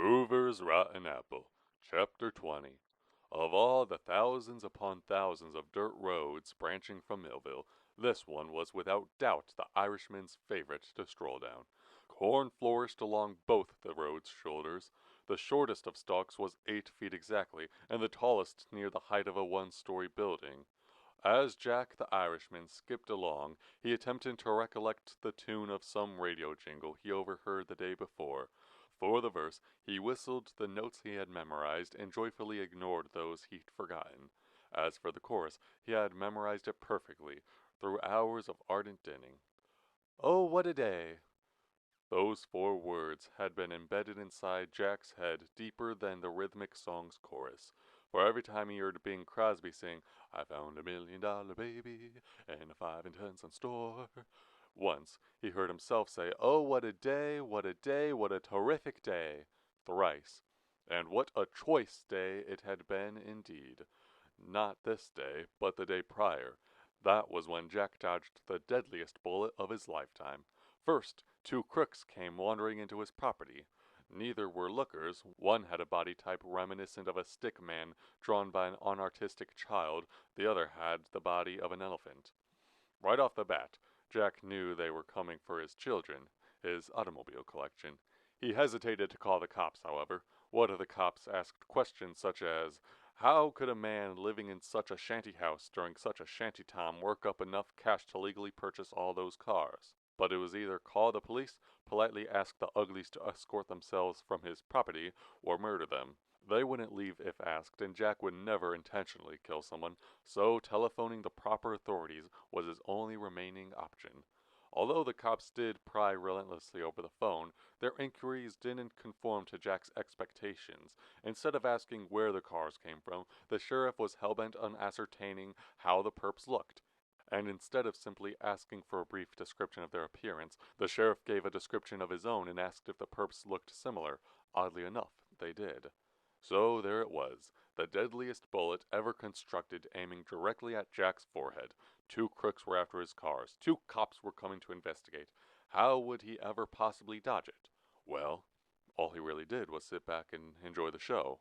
Hoover's Rotten Apple, Chapter 20. Of all the thousands upon thousands of dirt roads branching from Millville, this one was without doubt the Irishman's favorite to stroll down. Corn flourished along both the road's shoulders. The shortest of stalks was 8 feet exactly, and the tallest near the height of a one-story building. As Jack the Irishman skipped along, he attempted to recollect the tune of some radio jingle he overheard the day before. For the verse, he whistled the notes he had memorized and joyfully ignored those he'd forgotten. As for the chorus, he had memorized it perfectly, through hours of ardent dinning. "Oh, what a day!" Those 4 words had been embedded inside Jack's head deeper than the rhythmic song's chorus. For every time he heard Bing Crosby sing, "I found $1 million baby in a 5 and 10 cent store," once he heard himself say, "Oh, what a day, what a day, what a terrific day," thrice. And what a choice day it had been indeed. Not this day, but the day prior. That was when Jack dodged the deadliest bullet of his lifetime. First, 2 crooks came wandering into his property. Neither were lookers. One had a body type reminiscent of a stick man drawn by an unartistic child. The other had the body of an elephant. Right off the bat, Jack knew they were coming for his children, his automobile collection. He hesitated to call the cops, however. One of the cops asked questions such as, how could a man living in such a shanty house during such a shanty time work up enough cash to legally purchase all those cars? But it was either call the police, politely ask the uglies to escort themselves from his property, or murder them. They wouldn't leave if asked, and Jack would never intentionally kill someone, so telephoning the proper authorities was his only remaining option. Although the cops did pry relentlessly over the phone, their inquiries didn't conform to Jack's expectations. Instead of asking where the cars came from, the sheriff was hellbent on ascertaining how the perps looked. And instead of simply asking for a brief description of their appearance, the sheriff gave a description of his own and asked if the perps looked similar. Oddly enough, they did. So there it was, the deadliest bullet ever constructed aiming directly at Jack's forehead. 2 crooks were after his cars. 2 cops were coming to investigate. How would he ever possibly dodge it? Well, all he really did was sit back and enjoy the show.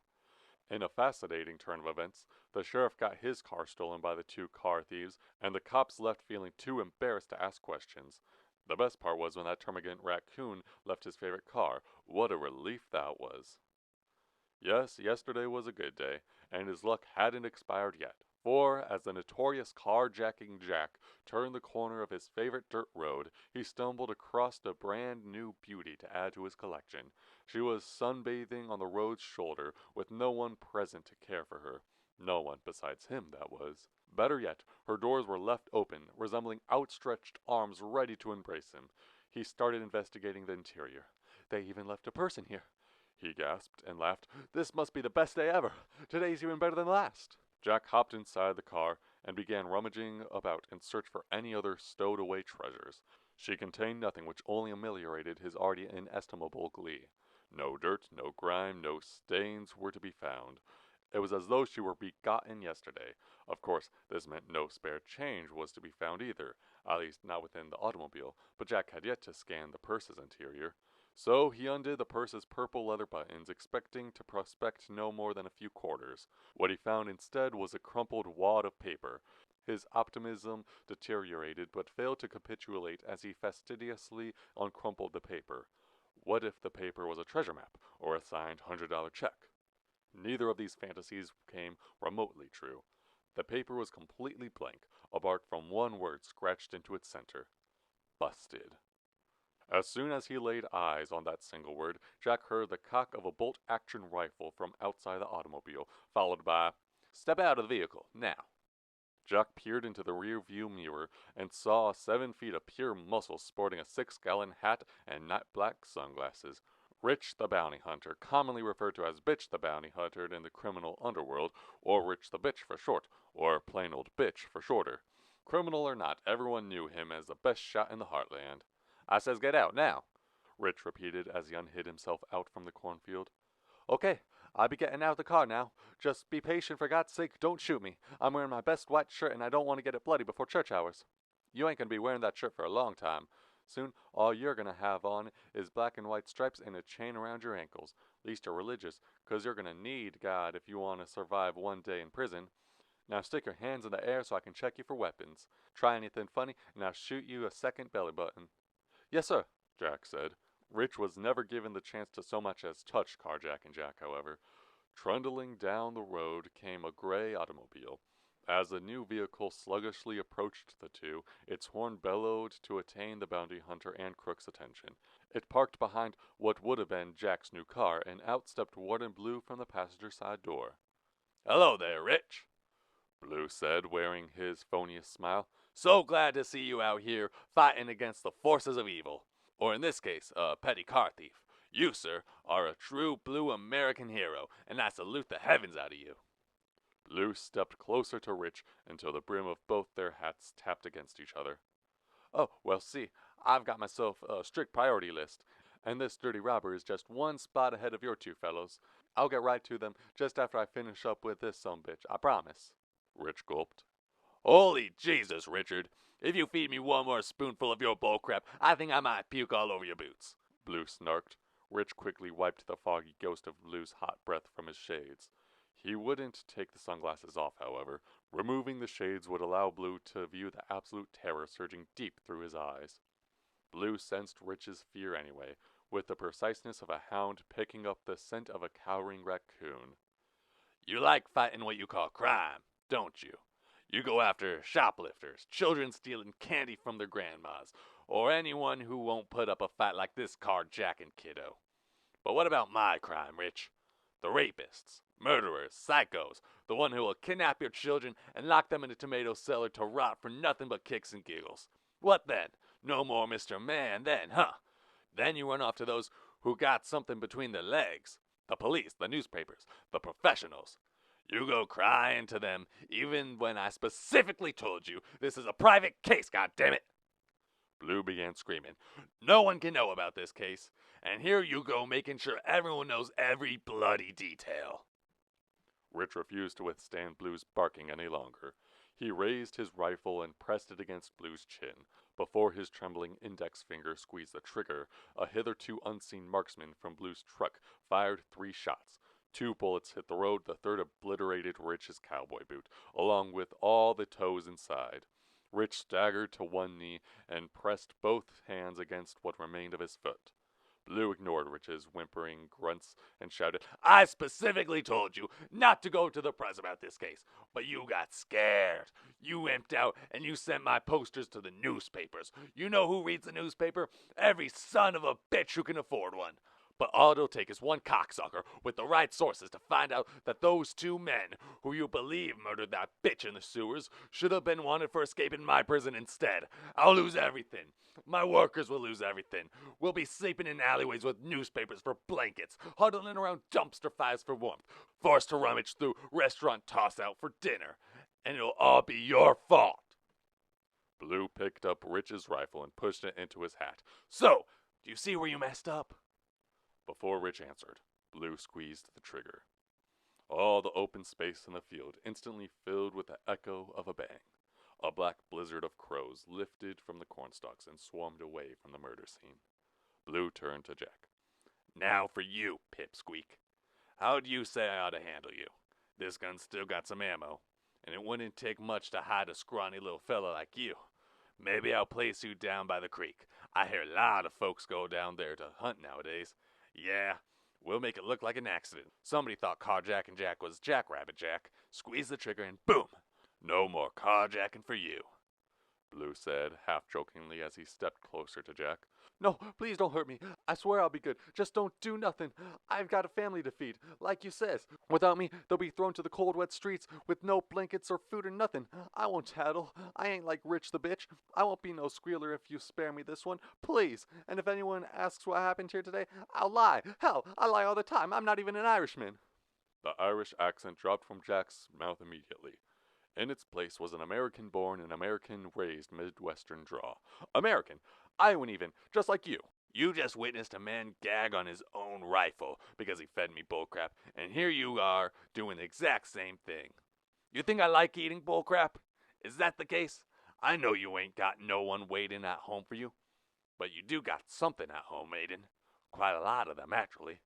In a fascinating turn of events, the sheriff got his car stolen by the 2 car thieves, and the cops left feeling too embarrassed to ask questions. The best part was when that termagant raccoon left his favorite car. What a relief that was. Yes, yesterday was a good day, and his luck hadn't expired yet. For, as the notorious carjacking Jack turned the corner of his favorite dirt road, he stumbled across a brand new beauty to add to his collection. She was sunbathing on the road's shoulder, with no one present to care for her. No one besides him, that was. Better yet, her doors were left open, resembling outstretched arms ready to embrace him. He started investigating the interior. "They even left a person here," he gasped and laughed. "This must be the best day ever. Today's even better than last." Jack hopped inside the car and began rummaging about in search for any other stowed away treasures. She contained nothing, which only ameliorated his already inestimable glee. No dirt, no grime, no stains were to be found. It was as though she were begotten yesterday. Of course, this meant no spare change was to be found either, at least not within the automobile, but Jack had yet to scan the purse's interior. So he undid the purse's purple leather buttons, expecting to prospect no more than a few quarters. What he found instead was a crumpled wad of paper. His optimism deteriorated, but failed to capitulate as he fastidiously uncrumpled the paper. What if the paper was a treasure map, or a signed $100 check? Neither of these fantasies came remotely true. The paper was completely blank, apart from one word scratched into its center. Busted. As soon as he laid eyes on that single word, Jack heard the cock of a bolt-action rifle from outside the automobile, followed by, "Step out of the vehicle, now." Jack peered into the rear-view mirror and saw 7 feet of pure muscle sporting a 6-gallon hat and night-black sunglasses. Rich the Bounty Hunter, commonly referred to as Bitch the Bounty Hunter in the criminal underworld, or Rich the Bitch for short, or plain old Bitch for shorter. Criminal or not, everyone knew him as the best shot in the heartland. "I says get out, now," Rich repeated as he unhid himself out from the cornfield. "Okay, I'll be getting out of the car now. Just be patient, for God's sake, don't shoot me. I'm wearing my best white shirt and I don't want to get it bloody before church hours." "You ain't gonna be wearing that shirt for a long time. Soon, all you're gonna have on is black and white stripes and a chain around your ankles. Least you're religious, 'cause you're gonna need God if you want to survive one day in prison. Now stick your hands in the air so I can check you for weapons. Try anything funny, and I'll shoot you a second belly button." "Yes, sir," Jack said. Rich was never given the chance to so much as touch Carjacking Jack, however. Trundling down the road came a gray automobile. As the new vehicle sluggishly approached the two, its horn bellowed to attain the bounty hunter and Crook's attention. It parked behind what would have been Jack's new car, and out stepped Warden Blue from the passenger side door. "Hello there, Rich," Blue said, wearing his phoniest smile. "So glad to see you out here fighting against the forces of evil. Or in this case, a petty car thief. You, sir, are a true blue American hero, and I salute the heavens out of you." Blue stepped closer to Rich until the brim of both their hats tapped against each other. "Oh, well, see, I've got myself a strict priority list, and this dirty robber is just one spot ahead of your two fellows. I'll get right to them just after I finish up with this sumbitch, I promise." Rich gulped. "Holy Jesus, Richard. If you feed me one more spoonful of your bullcrap, I think I might puke all over your boots," Blue snarked. Rich quickly wiped the foggy ghost of Blue's hot breath from his shades. He wouldn't take the sunglasses off, however. Removing the shades would allow Blue to view the absolute terror surging deep through his eyes. Blue sensed Rich's fear anyway, with the preciseness of a hound picking up the scent of a cowering raccoon. "You like fighting what you call crime, don't you? You go after shoplifters, children stealing candy from their grandmas, or anyone who won't put up a fight like this carjacking kiddo. But what about my crime, Rich? The rapists, murderers, psychos, the one who will kidnap your children and lock them in a tomato cellar to rot for nothing but kicks and giggles. What then? No more Mr. Man then, huh? Then you run off to those who got something between their legs. The police, the newspapers, the professionals. You go crying to them, even when I specifically told you this is a private case, goddammit!" Blue began screaming. "No one can know about this case, and here you go making sure everyone knows every bloody detail." Rich refused to withstand Blue's barking any longer. He raised his rifle and pressed it against Blue's chin. Before his trembling index finger squeezed the trigger, a hitherto unseen marksman from Blue's truck fired 3 shots. 2 bullets hit the road, the third obliterated Rich's cowboy boot, along with all the toes inside. Rich staggered to one knee and pressed both hands against what remained of his foot. Blue ignored Rich's whimpering grunts and shouted, "I specifically told you not to go to the press about this case, but you got scared. You wimped out and you sent my posters to the newspapers. You know who reads the newspaper? Every son of a bitch who can afford one. But all it'll take is one cocksucker with the right sources to find out that those 2 men, who you believe murdered that bitch in the sewers, should have been wanted for escaping my prison instead. I'll lose everything. My workers will lose everything. We'll be sleeping in alleyways with newspapers for blankets, huddling around dumpster fires for warmth, forced to rummage through restaurant toss-out for dinner. And it'll all be your fault." Blue picked up Rich's rifle and pushed it into his hat. "So, do you see where you messed up?" Before Rich answered, Blue squeezed the trigger. All the open space in the field instantly filled with the echo of a bang. A black blizzard of crows lifted from the cornstalks and swarmed away from the murder scene. Blue turned to Jack. "Now for you, Pipsqueak. How do you say I ought to handle you? This gun's still got some ammo, and it wouldn't take much to hide a scrawny little fella like you. Maybe I'll place you down by the creek. I hear a lot of folks go down there to hunt nowadays. Yeah, we'll make it look like an accident. Somebody thought Carjacking Jack was Jackrabbit Jack. Squeeze the trigger and boom! No more carjacking for you," Blue said, half-jokingly as he stepped closer to Jack. "No, please don't hurt me. I swear I'll be good. Just don't do nothing. I've got a family to feed, like you says. Without me, they'll be thrown to the cold, wet streets with no blankets or food or nothing. I won't tattle. I ain't like Rich the bitch. I won't be no squealer if you spare me this one. Please. And if anyone asks what happened here today, I'll lie. Hell, I lie all the time. I'm not even an Irishman." The Irish accent dropped from Jack's mouth immediately. In its place was an American-born and American-raised Midwestern drawl. "American. Iowan even, just like you. You just witnessed a man gag on his own rifle because he fed me bullcrap, and here you are doing the exact same thing. You think I like eating bullcrap? Is that the case? I know you ain't got no one waiting at home for you. But you do got something at home, maiden. Quite a lot of them, actually.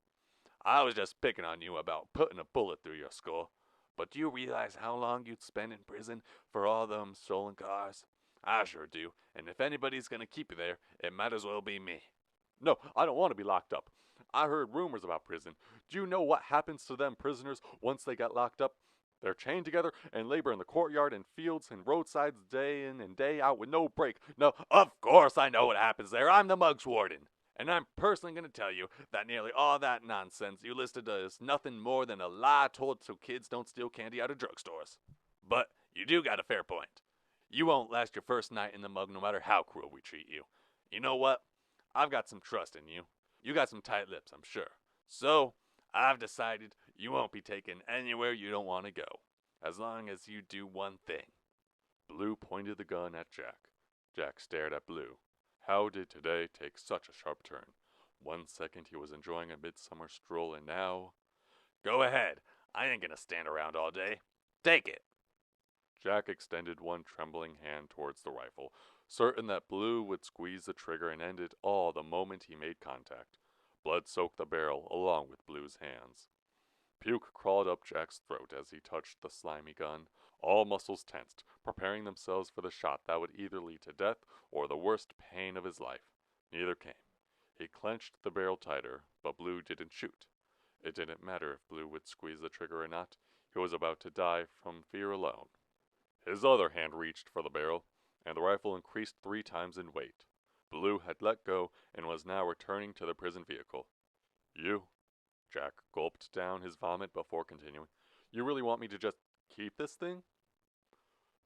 I was just picking on you about putting a bullet through your skull. But do you realize how long you'd spend in prison for all them stolen cars? I sure do, and if anybody's gonna keep you there, it might as well be me. No, I don't want to be locked up. I heard rumors about prison. Do you know what happens to them prisoners once they get locked up? They're chained together and labor in the courtyard and fields and roadsides day in and day out with no break. No, of course I know what happens there. I'm the Mugs Warden. And I'm personally going to tell you that nearly all that nonsense you listed is nothing more than a lie told so kids don't steal candy out of drugstores. But you do got a fair point. You won't last your first night in the mug no matter how cruel we treat you. You know what? I've got some trust in you. You got some tight lips, I'm sure. So, I've decided you won't be taken anywhere you don't want to go, as long as you do one thing. Blue pointed the gun at Jack. Jack stared at Blue. How did today take such a sharp turn? 1 second he was enjoying a midsummer stroll, and now... Go ahead. I ain't gonna stand around all day. Take it. Jack extended one trembling hand towards the rifle, certain that Blue would squeeze the trigger and end it all the moment he made contact. Blood soaked the barrel along with Blue's hands. Puke crawled up Jack's throat as he touched the slimy gun. All muscles tensed, preparing themselves for the shot that would either lead to death or the worst pain of his life. Neither came. He clenched the barrel tighter, but Blue didn't shoot. It didn't matter if Blue would squeeze the trigger or not. He was about to die from fear alone. His other hand reached for the barrel, and the rifle increased 3 times in weight. Blue had let go and was now returning to the prison vehicle. You? Jack gulped down his vomit before continuing. You really want me to just keep this thing?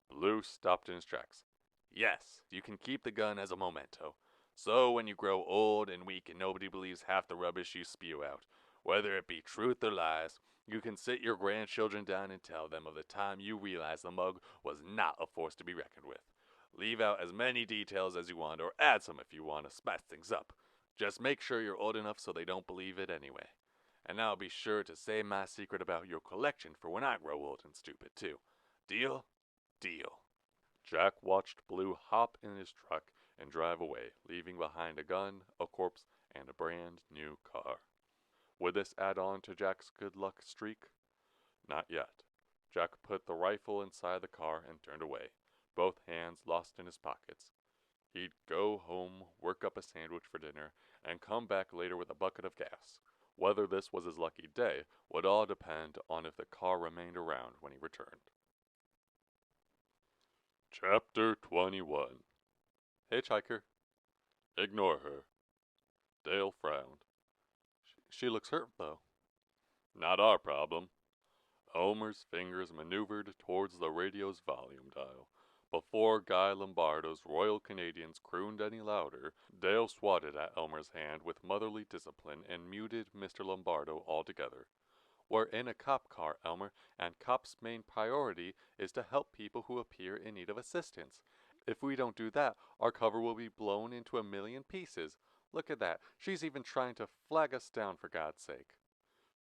Blue stopped in his tracks. Yes, you can keep the gun as a memento. So when you grow old and weak and nobody believes half the rubbish you spew out, whether it be truth or lies, you can sit your grandchildren down and tell them of the time you realized the mug was not a force to be reckoned with. Leave out as many details as you want, or add some if you want to spice things up. Just make sure you're old enough so they don't believe it anyway. And now be sure to save my secret about your collection for when I grow old and stupid, too. Deal? Deal. Jack watched Blue hop in his truck and drive away, leaving behind a gun, a corpse, and a brand new car. Would this add on to Jack's good luck streak? Not yet. Jack put the rifle inside the car and turned away, both hands lost in his pockets. He'd go home, work up a sandwich for dinner, and come back later with a bucket of gas. Whether this was his lucky day would all depend on if the car remained around when he returned. Chapter 21. Hitchhiker. Ignore her. Dale frowned. She looks hurt, though. Not our problem. Elmer's fingers maneuvered towards the radio's volume dial. Before Guy Lombardo's Royal Canadians crooned any louder, Dale swatted at Elmer's hand with motherly discipline and muted Mr. Lombardo altogether. We're in a cop car, Elmer, and cops' main priority is to help people who appear in need of assistance. If we don't do that, our cover will be blown into a million pieces. Look at that. She's even trying to flag us down, for God's sake.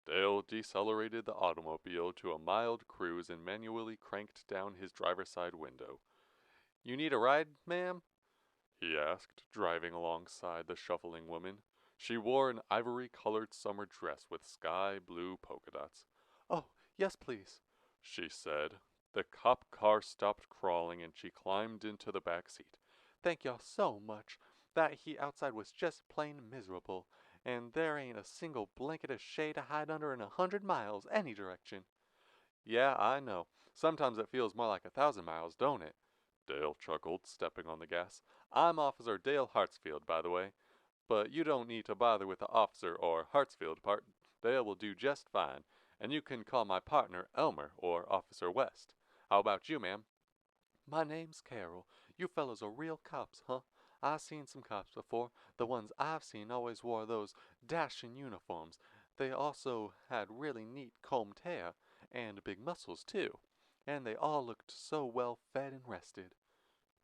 Dale decelerated the automobile to a mild cruise and manually cranked down his driver's side window. You need a ride, ma'am? He asked, driving alongside the shuffling woman. She wore an ivory-colored summer dress with sky-blue polka dots. Oh, yes, please, she said. The cop car stopped crawling and she climbed into the back seat. Thank y'all so much. That heat outside was just plain miserable, and there ain't a single blanket of shade to hide under in 100 miles any direction. Yeah, I know. Sometimes it feels more like 1,000 miles, don't it? Dale chuckled, stepping on the gas. I'm Officer Dale Hartsfield, by the way. But you don't need to bother with the officer or Hartsfield part. Dale will do just fine, and you can call my partner Elmer or Officer West. How about you, ma'am? My name's Carol. You fellows are real cops, huh? I've seen some cops before. The ones I've seen always wore those dashing uniforms. They also had really neat combed hair, and big muscles, too. And they all looked so well fed and rested.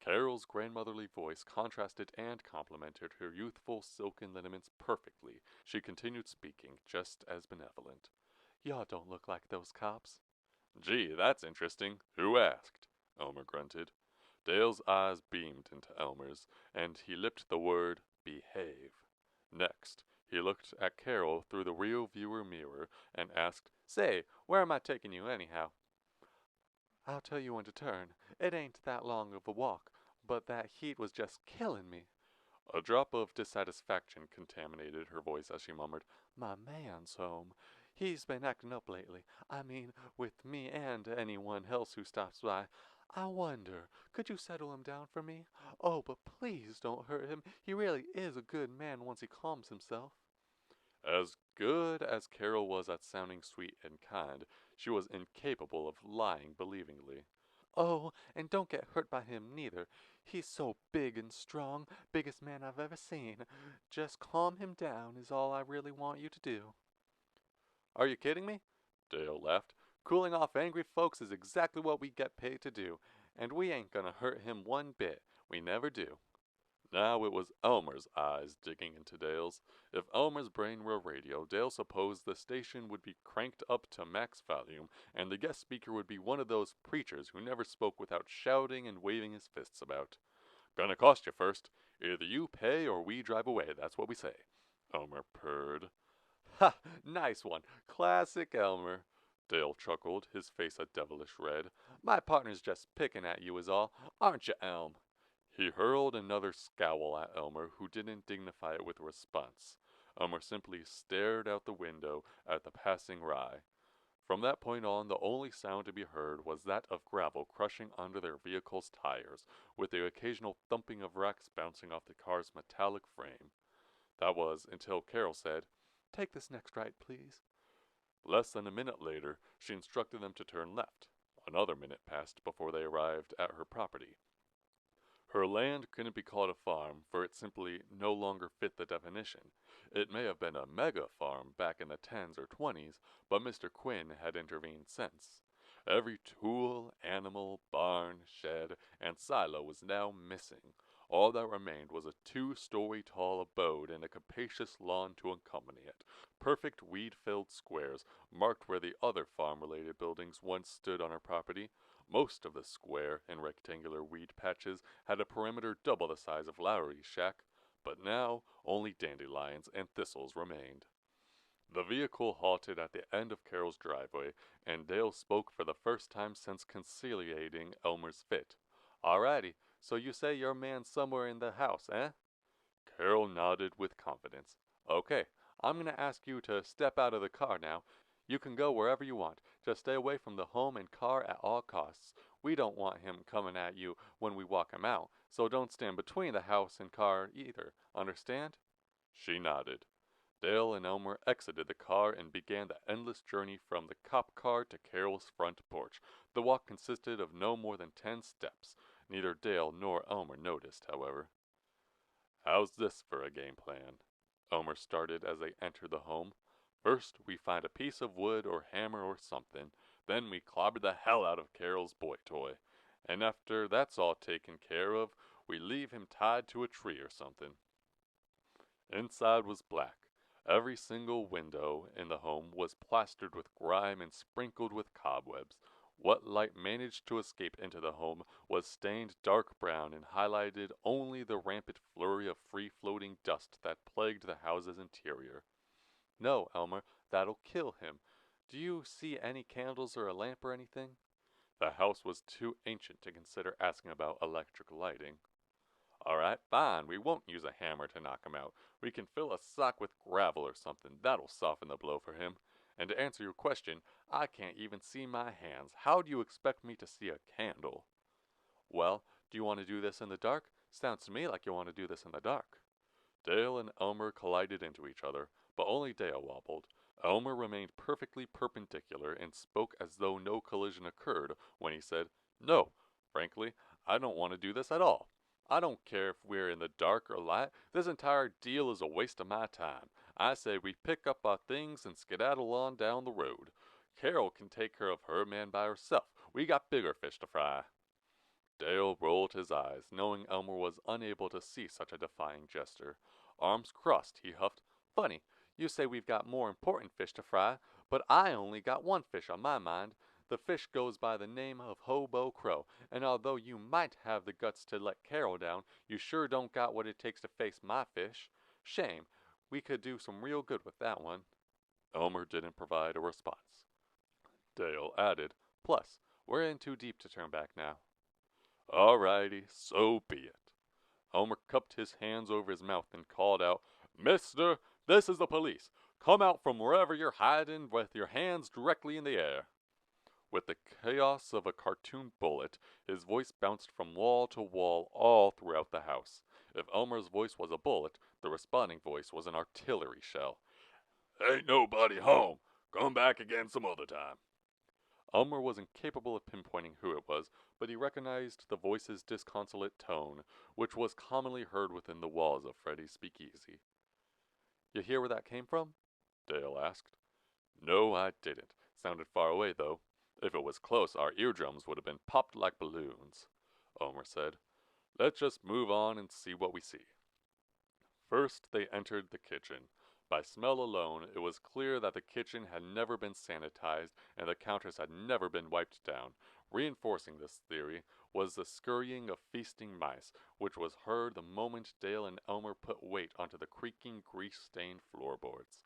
Carol's grandmotherly voice contrasted and complimented her youthful silken lineaments perfectly. She continued speaking, just as benevolent. Y'all don't look like those cops. Gee, that's interesting. Who asked? Elmer grunted. Dale's eyes beamed into Elmer's, and he lipped the word behave. Next, he looked at Carol through the rear viewer mirror and asked, "Say, where am I taking you anyhow?" "I'll tell you when to turn. It ain't that long of a walk, but that heat was just killing me." A drop of dissatisfaction contaminated her voice as she murmured, "My man's home. He's been acting up lately. I mean, with me and anyone else who stops by. I wonder, could you settle him down for me? Oh, but please don't hurt him. He really is a good man once he calms himself." As good as Carol was at sounding sweet and kind, she was incapable of lying believingly. "Oh, and don't get hurt by him neither. He's so big and strong, biggest man I've ever seen. Just calm him down is all I really want you to do." "Are you kidding me?" Dale laughed. "Cooling off angry folks is exactly what we get paid to do, and we ain't gonna hurt him one bit. We never do." Now it was Elmer's eyes digging into Dale's. If Elmer's brain were a radio, Dale supposed the station would be cranked up to max volume, and the guest speaker would be one of those preachers who never spoke without shouting and waving his fists about. "Gonna cost you first. Either you pay or we drive away, that's what we say," Elmer purred. "Ha! Nice one. Classic Elmer." Dale chuckled, his face a devilish red. "My partner's just picking at you is all. Aren't you, Elm?" He hurled another scowl at Elmer, who didn't dignify it with a response. Elmer simply stared out the window at the passing Rye. From that point on, the only sound to be heard was that of gravel crushing under their vehicle's tires, with the occasional thumping of rocks bouncing off the car's metallic frame. That was until Carol said, "Take this next right, please." Less than a minute later, she instructed them to turn left. Another minute passed before they arrived at her property. Her land couldn't be called a farm, for it simply no longer fit the definition. It may have been a mega farm back in the 10s or 20s, but Mr. Quinn had intervened since. Every tool, animal, barn, shed, and silo was now missing. All that remained was a 2-story tall abode and a capacious lawn to accompany it. Perfect weed-filled squares marked where the other farm-related buildings once stood on her property. Most of the square and rectangular weed patches had a perimeter double the size of Lowry's shack, but now only dandelions and thistles remained. The vehicle halted at the end of Carol's driveway, and Dale spoke for the first time since conciliating Elmer's fit. "Alrighty, so you say your man's somewhere in the house, eh?" Carol nodded with confidence. "Okay, I'm gonna ask you to step out of the car now. You can go wherever you want. Just stay away from the home and car at all costs. We don't want him coming at you when we walk him out, so don't stand between the house and car either. Understand?" She nodded. Dale and Elmer exited the car and began the endless journey from the cop car to Carol's front porch. The walk consisted of no more than 10 steps. Neither Dale nor Elmer noticed, however. "How's this for a game plan?" Elmer started as they entered the home. "First, we find a piece of wood or hammer or something. Then we clobber the hell out of Carol's boy toy. And after that's all taken care of, we leave him tied to a tree or something." Inside was black. Every single window in the home was plastered with grime and sprinkled with cobwebs. What light managed to escape into the home was stained dark brown and highlighted only the rampant flurry of free-floating dust that plagued the house's interior. "No, Elmer, that'll kill him. Do you see any candles or a lamp or anything?" The house was too ancient to consider asking about electric lighting. "Alright, fine, we won't use a hammer to knock him out. We can fill a sock with gravel or something. That'll soften the blow for him. And to answer your question, I can't even see my hands. How do you expect me to see a candle?" "Well, do you want to do this in the dark? Sounds to me like you want to do this in the dark." Dale and Elmer collided into each other, but only Dale wobbled. Elmer remained perfectly perpendicular and spoke as though no collision occurred when he said, "No, frankly, I don't want to do this at all. I don't care if we're in the dark or light. This entire deal is a waste of my time. I say we pick up our things and skedaddle on down the road. Carol can take care of her man by herself. We got bigger fish to fry." Dale rolled his eyes, knowing Elmer was unable to see such a defying gesture. Arms crossed, he huffed, "Funny, you say we've got more important fish to fry, but I only got one fish on my mind. The fish goes by the name of Hobo Crow, and although you might have the guts to let Carol down, you sure don't got what it takes to face my fish. Shame. We could do some real good with that one." Elmer didn't provide a response. Dale added, "Plus, we're in too deep to turn back now." "Alrighty, so be it." Elmer cupped his hands over his mouth and called out, "Mister, this is the police. Come out from wherever you're hiding with your hands directly in the air." With the chaos of a cartoon bullet, his voice bounced from wall to wall all throughout the house. If Elmer's voice was a bullet, the responding voice was an artillery shell. "Ain't nobody home. Come back again some other time." Elmer was incapable of pinpointing who it was, but he recognized the voice's disconsolate tone, which was commonly heard within the walls of Freddy's speakeasy. "You hear where that came from?" Dale asked. "No, I didn't. Sounded far away, though. If it was close, our eardrums would have been popped like balloons," Elmer said. "Let's just move on and see what we see." First, they entered the kitchen. By smell alone, it was clear that the kitchen had never been sanitized and the counters had never been wiped down. Reinforcing this theory was the scurrying of feasting mice, which was heard the moment Dale and Elmer put weight onto the creaking, grease-stained floorboards.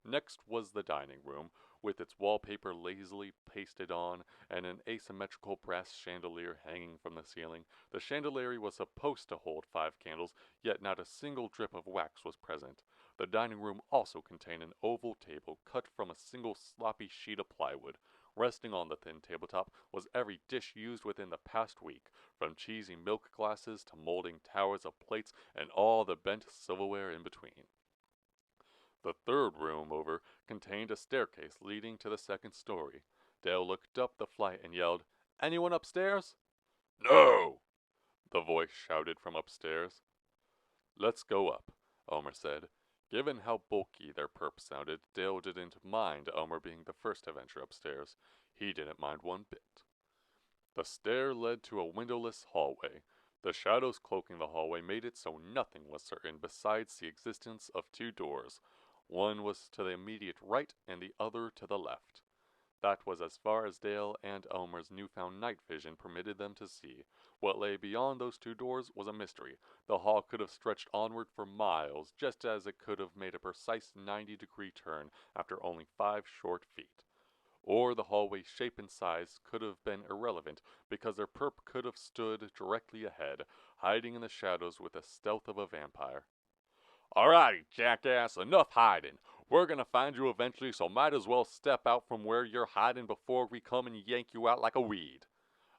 Next was the dining room, with its wallpaper lazily pasted on and an asymmetrical brass chandelier hanging from the ceiling. The chandelier was supposed to hold 5 candles, yet not a single drip of wax was present. The dining room also contained an oval table cut from a single sloppy sheet of plywood. Resting on the thin tabletop was every dish used within the past week, from cheesy milk glasses to molding towers of plates and all the bent silverware in between. The third room over contained a staircase leading to the second story. Dale looked up the flight and yelled, "Anyone upstairs?" "No!" the voice shouted from upstairs. "Let's go up," Elmer said. Given how bulky their perp sounded, Dale didn't mind Elmer being the first to venture upstairs. He didn't mind one bit. The stair led to a windowless hallway. The shadows cloaking the hallway made it so nothing was certain besides the existence of 2 doors. One was to the immediate right and the other to the left. That was as far as Dale and Elmer's newfound night vision permitted them to see. What lay beyond those 2 doors was a mystery. The hall could have stretched onward for miles, just as it could have made a precise 90-degree turn after only 5 short feet. Or the hallway's shape and size could have been irrelevant, because their perp could have stood directly ahead, hiding in the shadows with the stealth of a vampire. "Alrighty, jackass, enough hiding. We're gonna find you eventually, so might as well step out from where you're hiding before we come and yank you out like a weed,"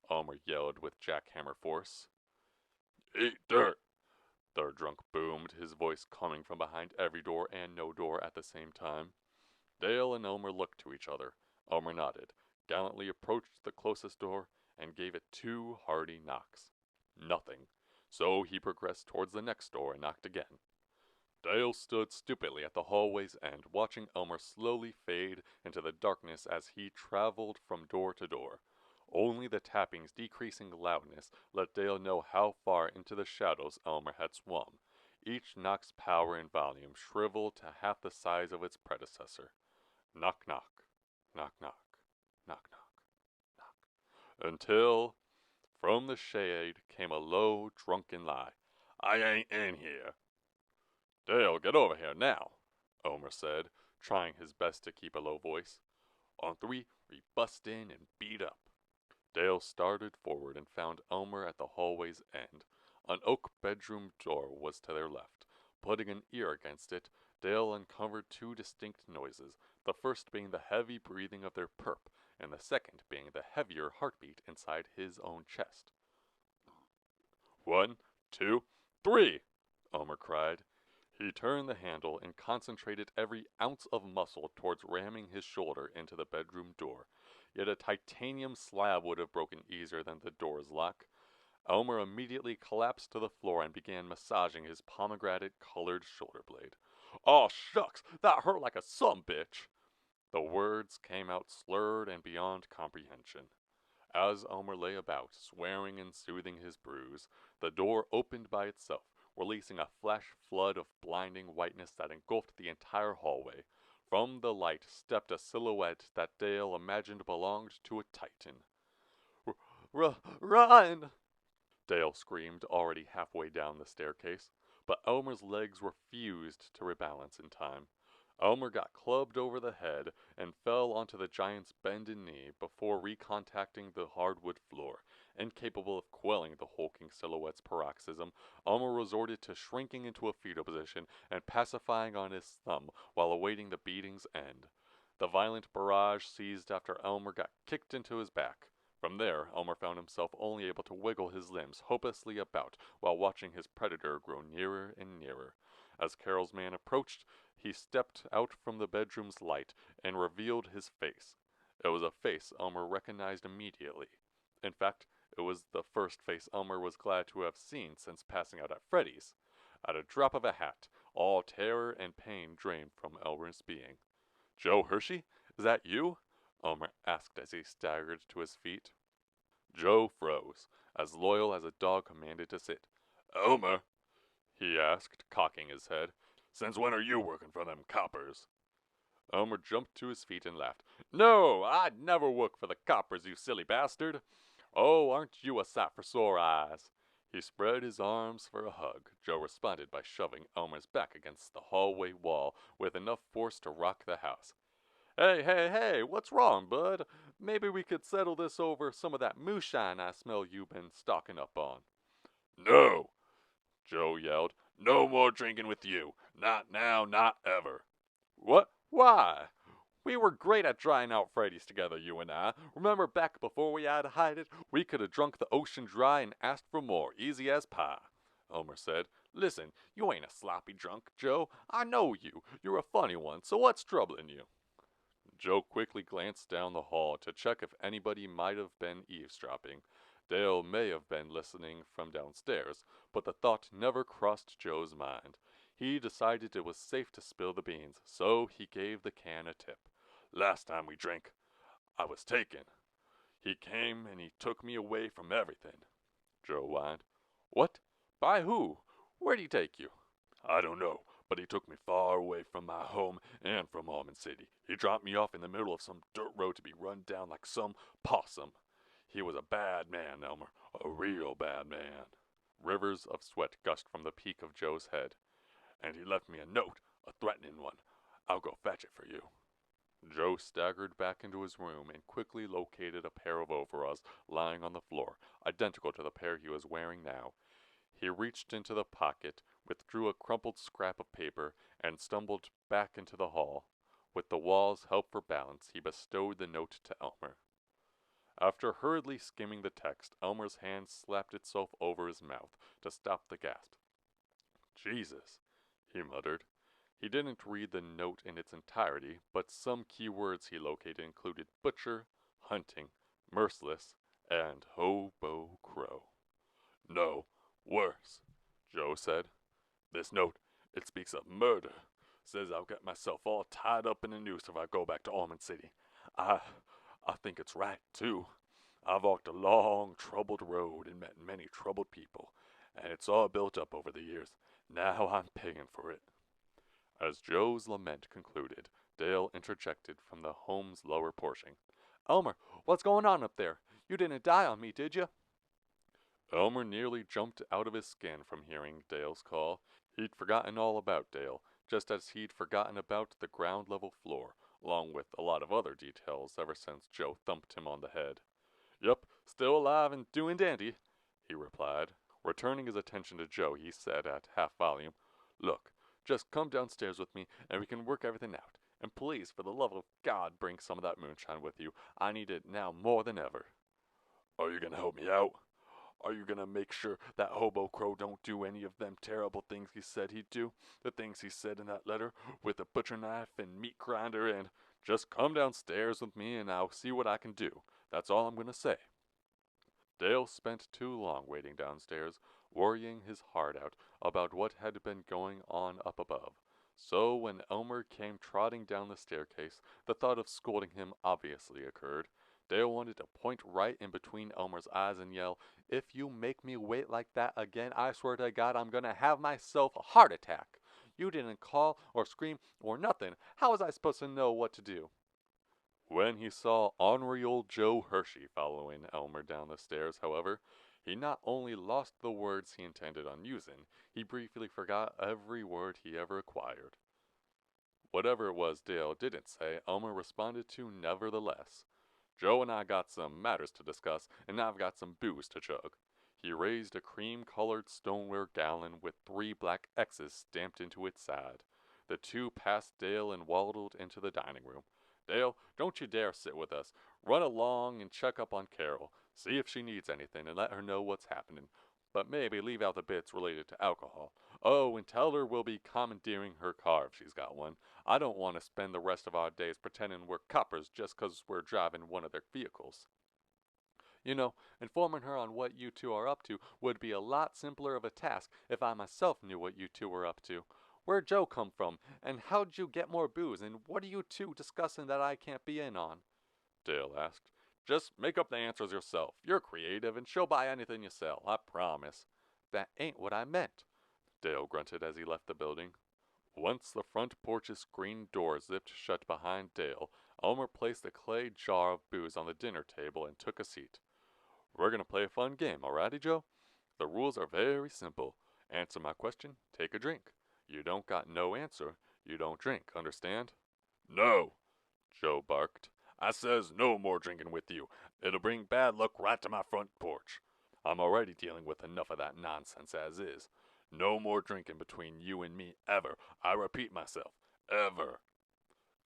Elmer yelled with jackhammer force. "Eat dirt," the drunk boomed, his voice coming from behind every door and no door at the same time. Dale and Elmer looked to each other. Elmer nodded, gallantly approached the closest door, and gave it 2 hearty knocks. Nothing. So he progressed towards the next door and knocked again. Dale stood stupidly at the hallway's end, watching Elmer slowly fade into the darkness as he traveled from door to door. Only the tapping's decreasing loudness let Dale know how far into the shadows Elmer had swum. Each knock's power and volume shriveled to half the size of its predecessor. Knock, knock, knock, knock, knock, knock, knock, until from the shade came a low, drunken lie. "I ain't in here." "Dale, get over here now," Elmer said, trying his best to keep a low voice. "On 3, we bust in and beat up." Dale started forward and found Elmer at the hallway's end. An oak bedroom door was to their left. Putting an ear against it, Dale uncovered 2 distinct noises, the first being the heavy breathing of their perp, and the second being the heavier heartbeat inside his own chest. "1, 2, 3, Elmer cried. He turned the handle and concentrated every ounce of muscle towards ramming his shoulder into the bedroom door. Yet a titanium slab would have broken easier than the door's lock. Elmer immediately collapsed to the floor and began massaging his pomegranate-colored shoulder blade. "Aw, shucks, that hurt like a sumbitch." The words came out slurred and beyond comprehension. As Elmer lay about, swearing and soothing his bruise, the door opened by itself, releasing a flash flood of blinding whiteness that engulfed the entire hallway. From the light stepped a silhouette that Dale imagined belonged to a titan. Run! Dale screamed, already halfway down the staircase, but Elmer's legs refused to rebalance in time. Elmer got clubbed over the head and fell onto the giant's bended knee before recontacting the hardwood floor. Incapable of quelling the hulking silhouette's paroxysm, Elmer resorted to shrinking into a fetal position and pacifying on his thumb while awaiting the beating's end. The violent barrage ceased after Elmer got kicked into his back. From there, Elmer found himself only able to wiggle his limbs hopelessly about while watching his predator grow nearer and nearer. As Carol's man approached, he stepped out from the bedroom's light and revealed his face. It was a face Elmer recognized immediately. In fact, it was the first face Elmer was glad to have seen since passing out at Freddy's. At a drop of a hat, all terror and pain drained from Elmer's being. "Joe Hershey? Is that you?" Elmer asked as he staggered to his feet. Joe froze, as loyal as a dog commanded to sit. "Elmer," he asked, cocking his head, "since when are you working for them coppers?" Elmer jumped to his feet and laughed. "No, I'd never work for the coppers, you silly bastard. Oh, aren't you a sight for sore eyes?" He spread his arms for a hug. Joe responded by shoving Elmer's back against the hallway wall with enough force to rock the house. Hey, what's wrong, bud? Maybe we could settle this over some of that moonshine I smell you've been stocking up on." "No!" Joe yelled. "No more drinking with you. Not now, not ever." "What? Why? We were great at drying out Freddy's together, you and I. Remember back before we had to hide it? We could have drunk the ocean dry and asked for more, easy as pie," Elmer said. "Listen, you ain't a sloppy drunk, Joe. I know you. You're a funny one, so what's troubling you?" Joe quickly glanced down the hall to check if anybody might have been eavesdropping. Dale may have been listening from downstairs, but the thought never crossed Joe's mind. He decided it was safe to spill the beans, so he gave the can a tip. "Last time we drank, I was taken. He came and he took me away from everything," Joe whined. "What? By who? Where'd he take you?" "I don't know, but he took me far away from my home and from Almond City. He dropped me off in the middle of some dirt road to be run down like some possum. He was a bad man, Elmer, a real bad man." Rivers of sweat gushed from the peak of Joe's head. "And he left me a note, a threatening one. I'll go fetch it for you." Joe staggered back into his room and quickly located a pair of overalls lying on the floor, identical to the pair he was wearing now. He reached into the pocket, withdrew a crumpled scrap of paper, and stumbled back into the hall. With the wall's help for balance, he bestowed the note to Elmer. After hurriedly skimming the text, Elmer's hand slapped itself over his mouth to stop the gasp. "Jesus," he muttered. He didn't read the note in its entirety, but some key words he located included butcher, hunting, merciless, and hobo crow. "No, worse," Joe said. "This note, it speaks of murder. Says I'll get myself all tied up in a noose if I go back to Almond City. I think it's right, too. I've walked a long, troubled road and met many troubled people, and it's all built up over the years. Now I'm paying for it." As Joe's lament concluded, Dale interjected from the home's lower portion. "Elmer, what's going on up there? You didn't die on me, did you?" Elmer nearly jumped out of his skin from hearing Dale's call. He'd forgotten all about Dale, just as he'd forgotten about the ground-level floor, along with a lot of other details ever since Joe thumped him on the head. "Yup, still alive and doing dandy," he replied. Returning his attention to Joe, he said at half volume, "Look, just come downstairs with me and we can work everything out. And please, for the love of God, bring some of that moonshine with you. I need it now more than ever." "Are you gonna help me out? Are you gonna make sure that hobo crow don't do any of them terrible things he said he'd do? The things he said in that letter, with a butcher knife and meat grinder and—" "Just come downstairs with me and I'll see what I can do. That's all I'm gonna say." Dale spent too long waiting downstairs, worrying his heart out about what had been going on up above. So when Elmer came trotting down the staircase, the thought of scolding him obviously occurred. Dale wanted to point right in between Elmer's eyes and yell, "If you make me wait like that again, I swear to God I'm gonna have myself a heart attack. You didn't call or scream or nothing. How was I supposed to know what to do? When he saw ornery old Joe Hershey following Elmer down the stairs, however, he not only lost the words he intended on using, he briefly forgot every word he ever acquired. Whatever it was Dale didn't say, Elmer responded to nevertheless. Joe and I got some matters to discuss, and I've got some booze to chug. He raised a cream-colored stoneware gallon with 3 black X's stamped into its side. The two passed Dale and waddled into the dining room. Dale, don't you dare sit with us. Run along and check up on Carol. See if she needs anything and let her know what's happening. But maybe leave out the bits related to alcohol. Oh, and tell her we'll be commandeering her car if she's got one. I don't want to spend the rest of our days pretending we're coppers just 'cause we're driving one of their vehicles. You know, informing her on what you two are up to would be a lot simpler of a task if I myself knew what you two were up to. Where'd Joe come from, and how'd you get more booze, and what are you two discussing that I can't be in on? Dale asked. Just make up the answers yourself. You're creative, and she'll buy anything you sell, I promise. That ain't what I meant, Dale grunted as he left the building. Once the front porch's screen door zipped shut behind Dale, Elmer placed a clay jar of booze on the dinner table and took a seat. We're gonna play a fun game, alrighty, Joe? The rules are very simple. Answer my question, take a drink. You don't got no answer, you don't drink, understand? No, Joe barked. I says no more drinking with you. It'll bring bad luck right to my front porch. I'm already dealing with enough of that nonsense as is. No more drinking between you and me ever. I repeat myself, ever.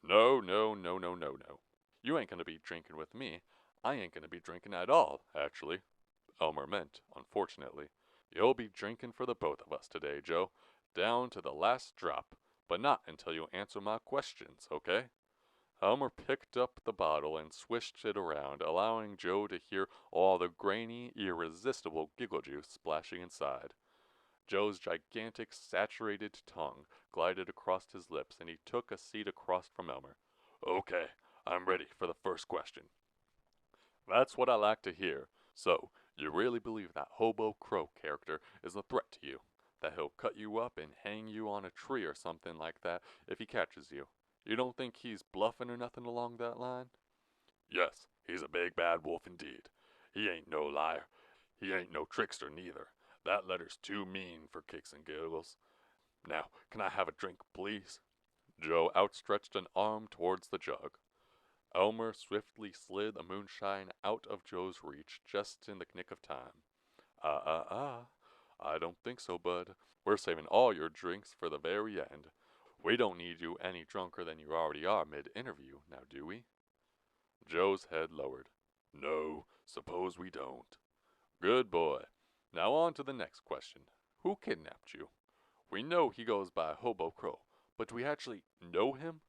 No, no, no, no, no, no. You ain't gonna be drinking with me. I ain't gonna be drinking at all, actually. Elmer meant, unfortunately. You'll be drinking for the both of us today, Joe. Down to the last drop. But not until you answer my questions, okay? Elmer picked up the bottle and swished it around, allowing Joe to hear all the grainy, irresistible giggle juice splashing inside. Joe's gigantic, saturated tongue glided across his lips, and he took a seat across from Elmer. Okay, I'm ready for the first question. That's what I like to hear. So, you really believe that Hobo Crow character is a threat to you? That he'll cut you up and hang you on a tree or something like that if he catches you? You don't think he's bluffing or nothing along that line? Yes, he's a big bad wolf indeed. He ain't no liar. He ain't no trickster neither. That letter's too mean for kicks and giggles. Now, can I have a drink, please? Joe outstretched an arm towards the jug. Elmer swiftly slid the moonshine out of Joe's reach just in the nick of time. I don't think so, bud. We're saving all your drinks for the very end. We don't need you any drunker than you already are mid-interview, now do we? Joe's head lowered. No, suppose we don't. Good boy. Now on to the next question. Who kidnapped you? We know he goes by Hobo Crow, but do we actually know him?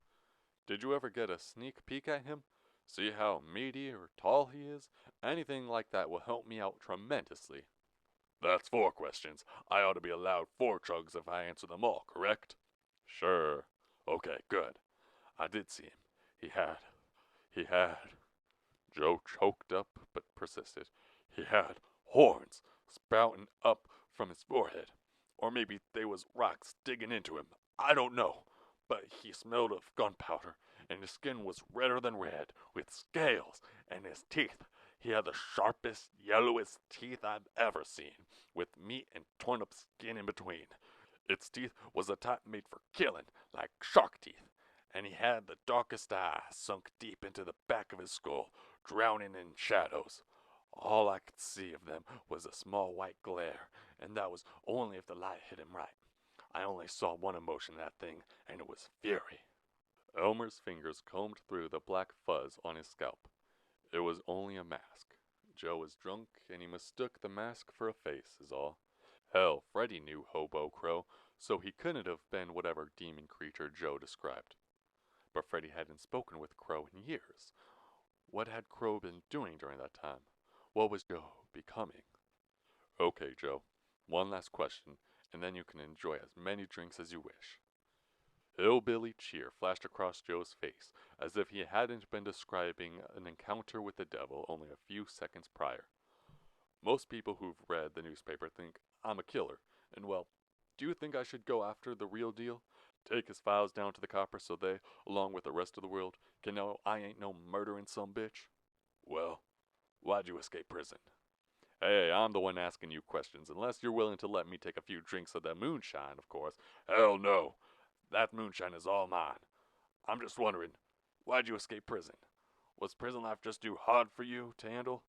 Did you ever get a sneak peek at him? See how meaty or tall he is? Anything like that will help me out tremendously. That's 4 questions. I ought to be allowed 4 chugs if I answer them all, correct? Sure. Okay, good. I did see him. He had. Joe choked up but persisted. He had horns sprouting up from his forehead. Or maybe they was rocks digging into him. I don't know. But he smelled of gunpowder, and his skin was redder than red, with scales, and his teeth. He had the sharpest, yellowest teeth I've ever seen, with meat and torn up skin in between. Its teeth was the type made for killing, like shark teeth. And he had the darkest eyes sunk deep into the back of his skull, drowning in shadows. All I could see of them was a small white glare, and that was only if the light hit him right. I only saw one emotion in that thing, and it was fury. Elmer's fingers combed through the black fuzz on his scalp. It was only a mask. Joe was drunk, and he mistook the mask for a face, is all. Hell, Freddy knew Hobo Crow, so he couldn't have been whatever demon creature Joe described. But Freddy hadn't spoken with Crow in years. What had Crow been doing during that time? What was Joe becoming? Okay, Joe. One last question, and then you can enjoy as many drinks as you wish. Hillbilly cheer flashed across Joe's face, as if he hadn't been describing an encounter with the devil only a few seconds prior. Most people who've read the newspaper think I'm a killer, and well, do you think I should go after the real deal? take his files down to the coppers so they, along with the rest of the world, can know I ain't no murdering some bitch? Well, why'd you escape prison? Hey, I'm the one asking you questions, unless you're willing to let me take a few drinks of that moonshine, of course. Hell no. That moonshine is all mine. I'm just wondering, why'd you escape prison? Was prison life just too hard for you to handle?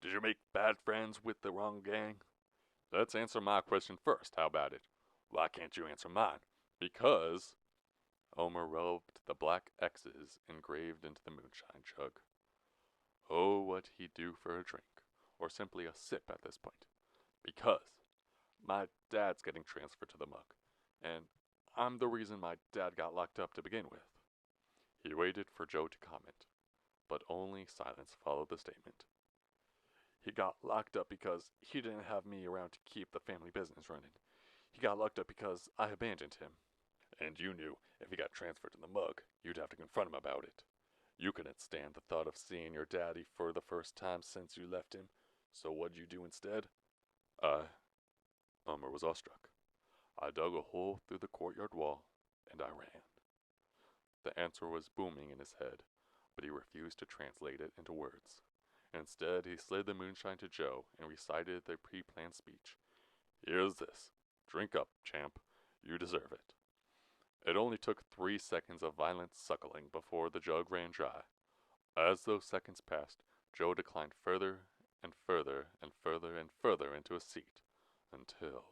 Did you make bad friends with the wrong gang? Let's answer my question first. How about it? Why can't you answer mine? Because Omer rubbed the black X's engraved into the moonshine jug. Oh, what he'd do for a drink, or simply a sip at this point. Because my dad's getting transferred to the mug, and I'm the reason my dad got locked up to begin with. He waited for Joe to comment, but only silence followed the statement. He got locked up because he didn't have me around to keep the family business running. He got locked up because I abandoned him. And you knew if he got transferred to the mug, you'd have to confront him about it. You couldn't stand the thought of seeing your daddy for the first time since you left him, so what'd you do instead? Elmer was awestruck. I dug a hole through the courtyard wall, and I ran. The answer was booming in his head, but he refused to translate it into words. Instead, he slid the moonshine to Joe and recited their pre-planned speech. Here's this. Drink up, champ. You deserve it. It only took 3 seconds of violent suckling before the jug ran dry. As those seconds passed, Joe declined further and further and further and further into a seat, until